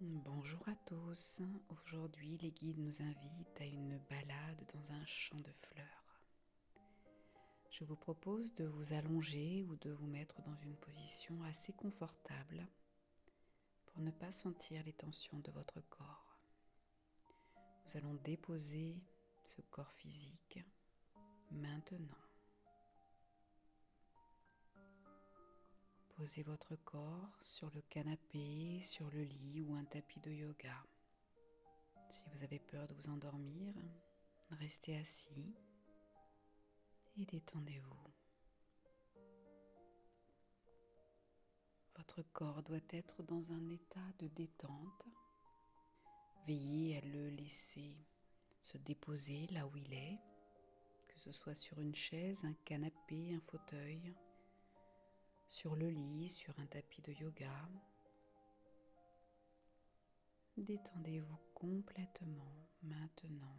Bonjour à tous. Aujourd'hui, les guides nous invitent à une balade dans un champ de fleurs. Je vous propose de vous allonger ou de vous mettre dans une position assez confortable pour ne pas sentir les tensions de votre corps. Nous allons déposer ce corps physique maintenant. Posez votre corps sur le canapé, sur le lit ou un tapis de yoga. Si vous avez peur de vous endormir, restez assis et détendez-vous. Votre corps doit être dans un état de détente. Veillez à le laisser se déposer là où il est, que ce soit sur une chaise, un canapé, un fauteuil, sur le lit, sur un tapis de yoga. Détendez-vous complètement maintenant.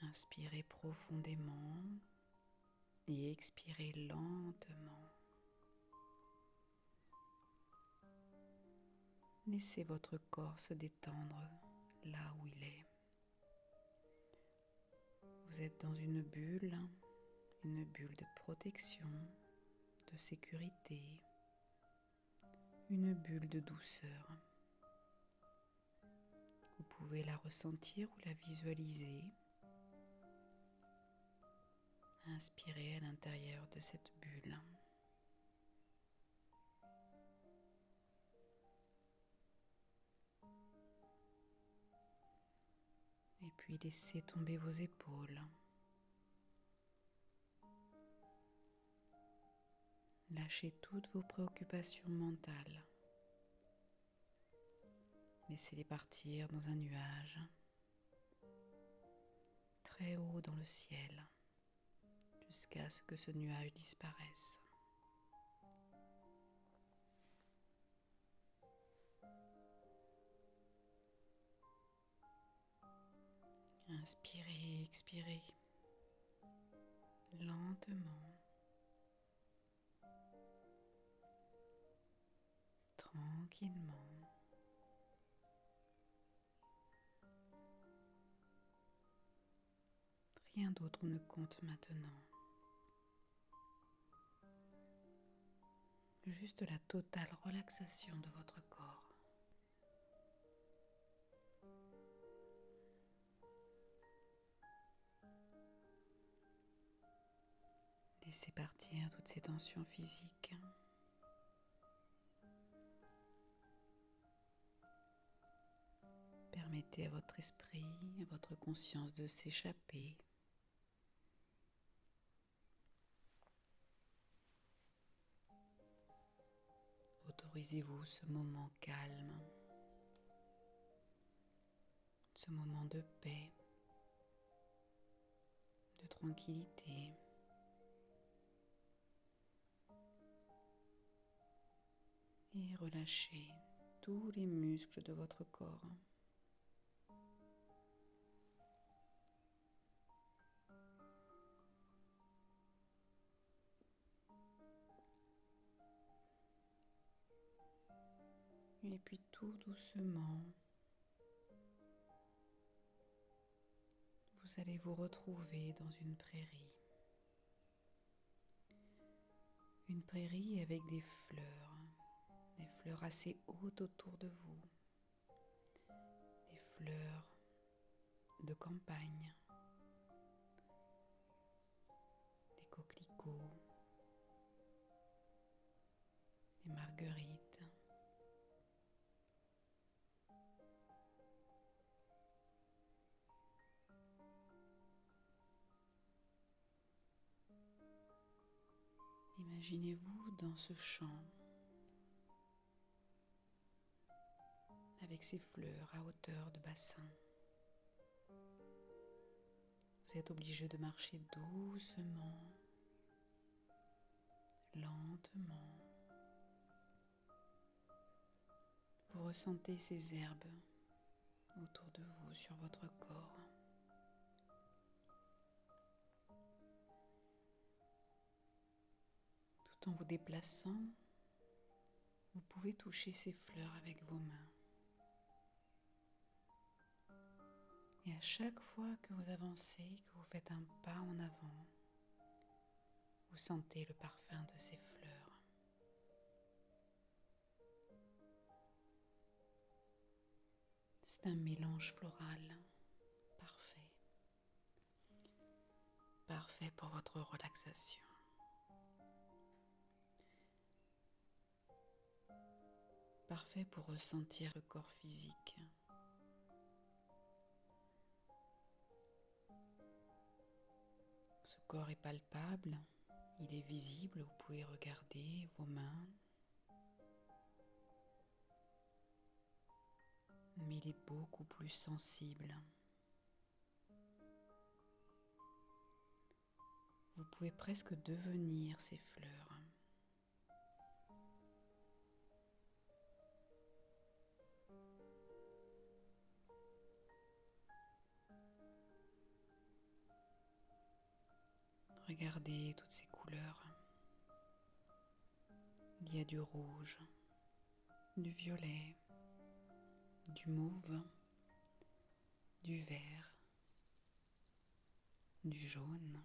Inspirez profondément et expirez lentement. Laissez votre corps se détendre là où il est. Vous êtes dans une bulle de protection, de sécurité, une bulle de douceur. Vous pouvez la ressentir ou la visualiser. Inspirez à l'intérieur de cette bulle. Et puis laissez tomber vos épaules. Lâchez toutes vos préoccupations mentales. Laissez-les partir dans un nuage, très haut dans le ciel, jusqu'à ce que ce nuage disparaisse. Inspirez, expirez lentement, tranquillement. Rien d'autre ne compte maintenant. Juste la totale relaxation de votre corps. Laissez partir toutes ces tensions physiques. Permettez à votre esprit, à votre conscience de s'échapper. Autorisez-vous ce moment calme, ce moment de paix, de tranquillité. Et relâchez tous les muscles de votre corps. Et puis tout doucement, vous allez vous retrouver dans une prairie. Une prairie avec des fleurs assez hautes autour de vous, des fleurs de campagne, des coquelicots, des marguerites. Imaginez-vous dans ce champ avec ces fleurs à hauteur de bassin. Vous êtes obligé de marcher doucement, lentement. Vous ressentez ces herbes autour de vous, sur votre corps. Tout en vous déplaçant, Vous pouvez toucher ces fleurs avec vos mains. Et à chaque fois que vous avancez, que vous faites un pas en avant, vous sentez le parfum de ces fleurs. C'est un mélange floral parfait. Parfait pour votre relaxation. Parfait pour ressentir le corps physique. Ce corps est palpable, il est visible, vous pouvez regarder vos mains. Mais il est beaucoup plus sensible. Vous pouvez presque devenir ces fleurs. Regardez toutes ces couleurs. Il y a du rouge, du violet, du mauve, du vert, du jaune,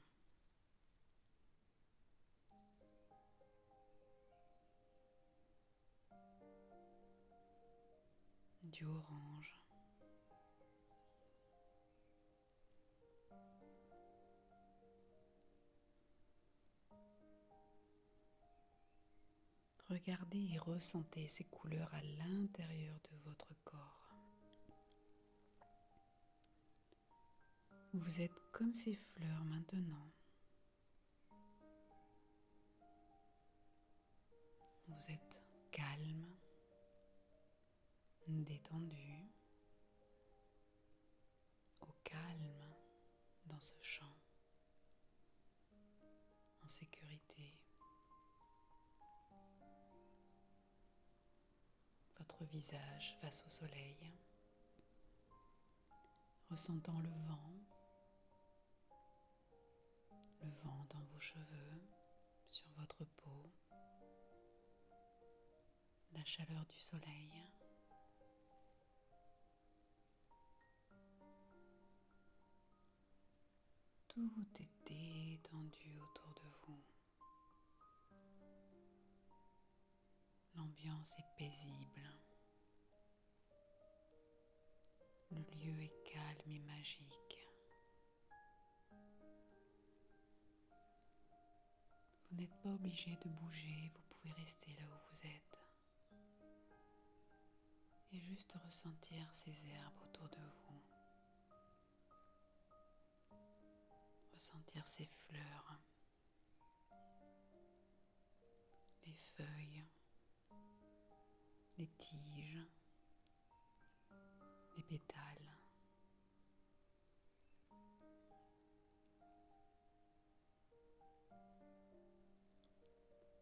du orange. Regardez et ressentez ces couleurs à l'intérieur de votre corps. Vous êtes comme ces fleurs maintenant. Vous êtes calme, détendu, au calme dans ce champ, en sécurité. Votre visage face au soleil, ressentant le vent dans vos cheveux, sur votre peau, la chaleur du soleil. Tout est détendu autour de vous. L'ambiance est paisible. Le lieu est calme et magique. Vous n'êtes pas obligé de bouger, vous pouvez rester là où vous êtes. Et juste ressentir ces herbes autour de vous. Ressentir ces fleurs, les feuilles, les tiges, les pétales.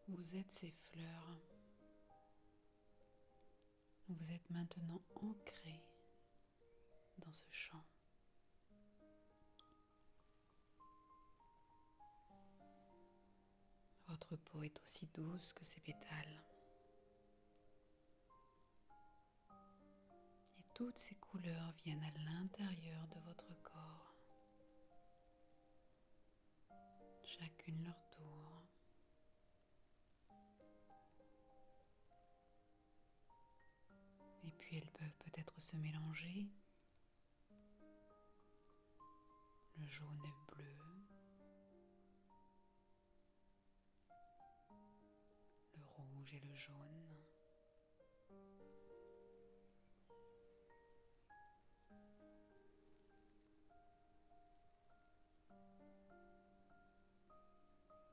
Vous êtes ces fleurs. Vous êtes maintenant ancré dans ce champ. Votre peau est aussi douce que ces pétales. Et toutes ces couleurs viennent à l'intérieur de votre corps. Chacune leur tour. Et puis elles peuvent peut-être se mélanger. Le jaune et bleu. Le rouge et le jaune.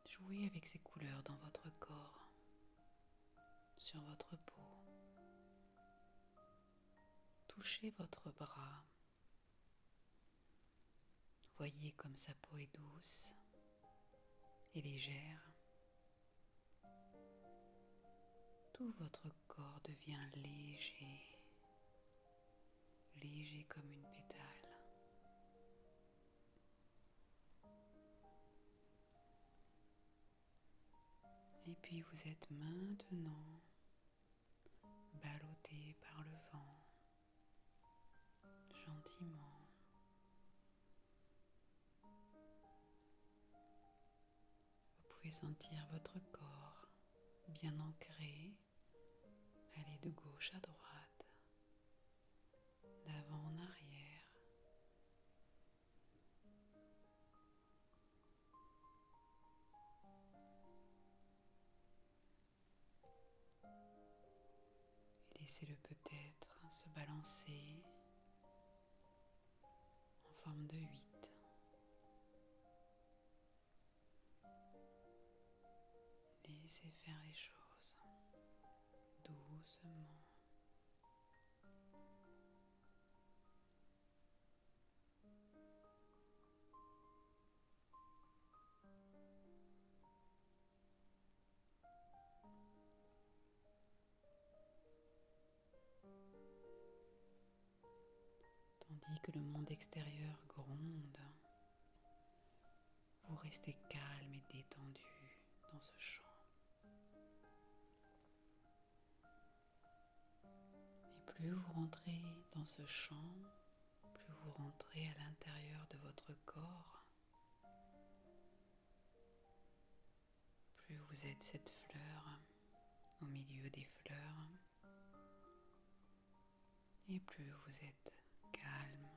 Jouez avec ces couleurs dans votre corps, sur votre peau. Touchez votre bras. Voyez comme sa peau est douce et légère. Tout votre corps devient léger, léger comme une pétale. Et puis vous êtes maintenant sentir votre corps bien ancré, aller de gauche à droite, d'avant en arrière. Et laissez-le peut-être se balancer en forme de 8. Laissez faire les choses doucement. Tandis que le monde extérieur gronde, vous restez calme et détendu dans ce champ. Et plus vous rentrez dans ce champ, plus vous rentrez à l'intérieur de votre corps, plus vous êtes cette fleur au milieu des fleurs, et plus vous êtes calme,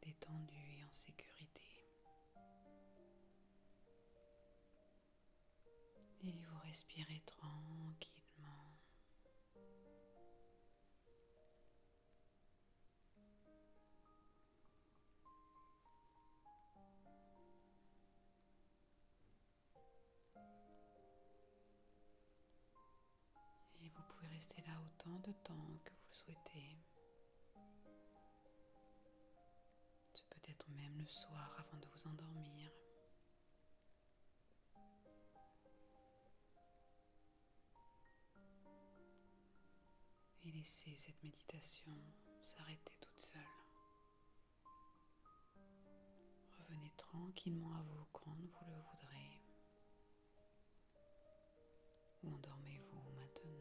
détendu et en sécurité. Et vous respirez tranquillement. Et vous pouvez rester là autant de temps que vous le souhaitez. Ce peut être même le soir avant de vous endormir. Et laissez cette méditation s'arrêter toute seule. Revenez tranquillement à vous quand vous le voudrez. Ou endormez-vous maintenant.